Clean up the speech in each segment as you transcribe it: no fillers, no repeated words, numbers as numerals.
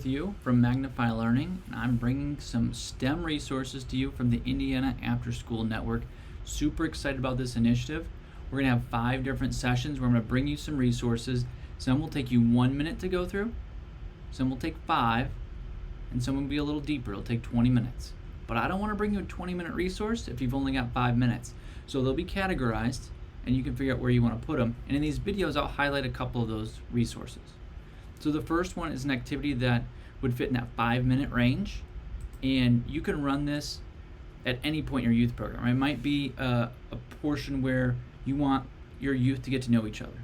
you from Magnify Learning, and I'm bringing some STEM resources to you from the Indiana Afterschool Network. Super excited about this initiative. We're going to have 5 different sessions where I'm going to bring you some resources. Some will take you 1 minute to go through, some will take 5, and some will be a little deeper. It'll take 20 minutes. But I don't want to bring you a 20-minute resource if you've only got 5 minutes. So they'll be categorized, and you can figure out where you want to put them. And in these videos, I'll highlight a couple of those resources. So the first one is an activity that would fit in that 5-minute range, and you can run this at any point in your youth program. It might be a portion where you want your youth to get to know each other.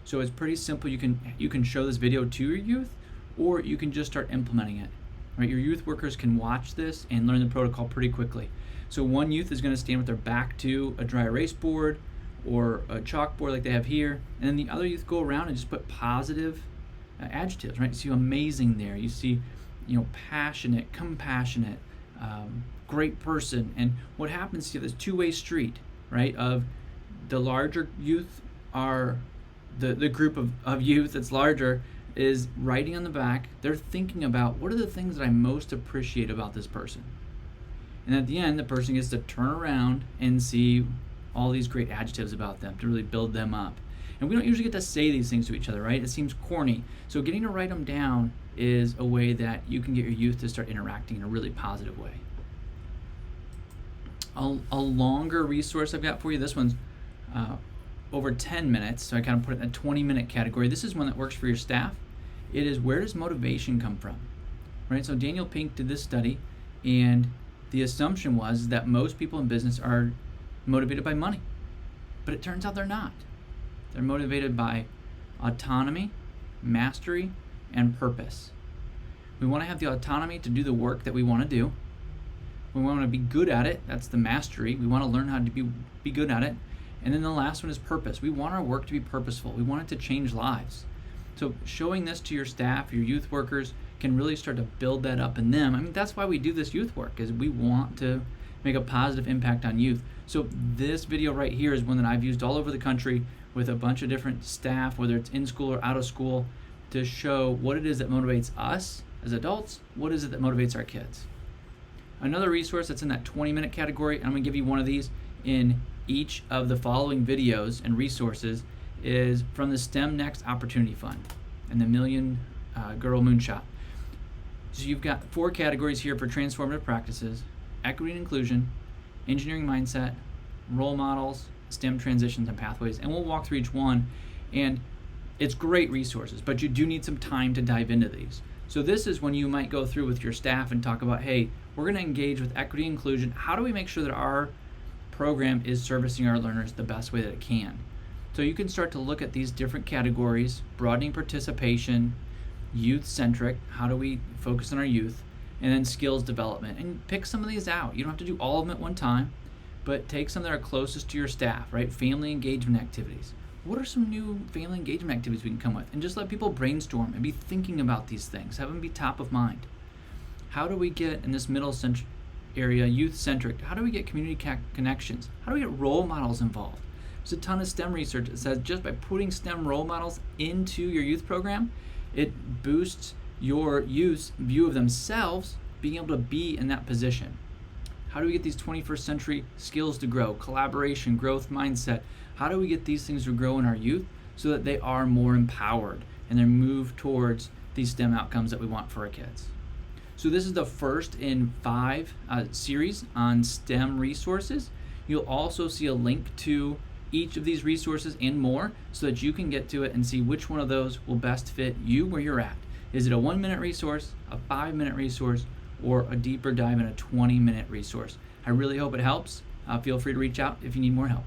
So it's pretty simple. You can show this video to your youth, or you can just start implementing it. Right? Your youth workers can watch this and learn the protocol pretty quickly. So one youth is going to stand with their back to a dry erase board or a chalkboard like they have here, and then the other youth go around and just put positive adjectives, right? You see amazing there. You see, passionate, compassionate, great person. And what happens to this two-way street, right? Of the larger youth are the group of youth that's larger is writing on the back. They're thinking about what are the things that I most appreciate about this person. And at the end, the person gets to turn around and see all these great adjectives about them to really build them up. And we don't usually get to say these things to each other, right? It seems corny. So getting to write them down is a way that you can get your youth to start interacting in a really positive way. A longer resource I've got for you, this one's over 10 minutes, so I kind of put it in a 20-minute category. This is one that works for your staff. It is, where does motivation come from? Right? So Daniel Pink did this study, and the assumption was that most people in business are motivated by money. But it turns out they're not. They're motivated by autonomy, mastery, and purpose. We want to have the autonomy to do the work that we want to do. We want to be good at it. That's the mastery. We want to learn how to be good at it. And then the last one is purpose. We want our work to be purposeful. We want it to change lives. So showing this to your staff, your youth workers, can really start to build that up in them. I mean, that's why we do this youth work, is we want to make a positive impact on youth. So this video right here is one that I've used all over the country with a bunch of different staff, whether it's in school or out of school, to show what it is that motivates us as adults, what is it that motivates our kids. Another resource that's in that 20-minute category, and I'm going to give you one of these in each of the following videos and resources, is from the STEM Next Opportunity Fund and the Million Girl Moonshot. So you've got 4 categories here for transformative practices: equity and inclusion, engineering mindset, role models, STEM transitions and pathways, and we'll walk through each one. And it's great resources, but you do need some time to dive into these. So this is when you might go through with your staff and talk about, hey, we're going to engage with equity and inclusion. How do we make sure that our program is servicing our learners the best way that it can? So you can start to look at these different categories: broadening participation, youth-centric, how do we focus on our youth, and then skills development. And pick some of these out. You don't have to do all of them at one time, but take some that are closest to your staff, right? Family engagement activities. What are some new family engagement activities we can come with? And just let people brainstorm and be thinking about these things. Have them be top of mind. How do we get, in this middle area, youth-centric, how do we get community connections? How do we get role models involved? There's a ton of STEM research that says just by putting STEM role models into your youth program, it boosts your youth's view of themselves being able to be in that position. How do we get these 21st century skills to grow? Collaboration, growth mindset. How do we get these things to grow in our youth so that they are more empowered and they move towards these STEM outcomes that we want for our kids? So this is the first in 5 series on STEM resources. You'll also see a link to each of these resources and more so that you can get to it and see which one of those will best fit you where you're at. Is it a 1-minute resource, a 5-minute resource, or a deeper dive in a 20-minute resource? I really hope it helps. Feel free to reach out if you need more help.